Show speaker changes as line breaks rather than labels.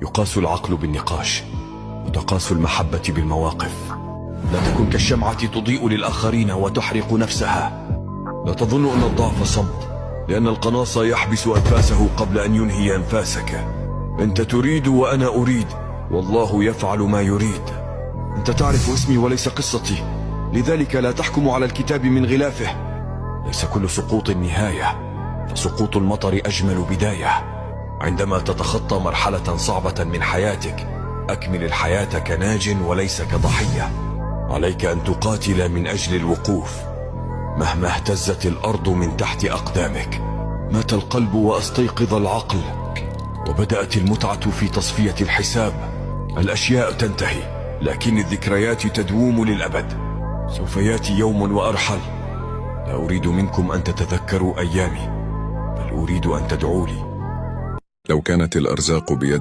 يقاس العقل بالنقاش، وتقاس المحبة بالمواقف. لا تكن كالشمعة تضيء للآخرين وتحرق نفسها. لا تظن أن الضعف صمت، لأن القناص يحبس أنفاسه قبل أن ينهي أنفاسك. أنت تريد وأنا أريد، والله يفعل ما يريد. أنت تعرف اسمي وليس قصتي، لذلك لا تحكم على الكتاب من غلافه. ليس كل سقوط نهاية، فسقوط المطر أجمل بداية. عندما تتخطى مرحلة صعبة من حياتك، أكمل الحياة كناج وليس كضحية. عليك أن تقاتل من أجل الوقوف مهما اهتزت الأرض من تحت أقدامك. مات القلب وأستيقظ العقل، وبدأت المتعة في تصفية الحساب. الأشياء تنتهي، لكن الذكريات تدوم للأبد. سوف يأتي يوم وأرحل. لا أريد منكم أن تتذكروا أيامي، بل أريد أن تدعوا لي.
لو كانت الأرزاق بيد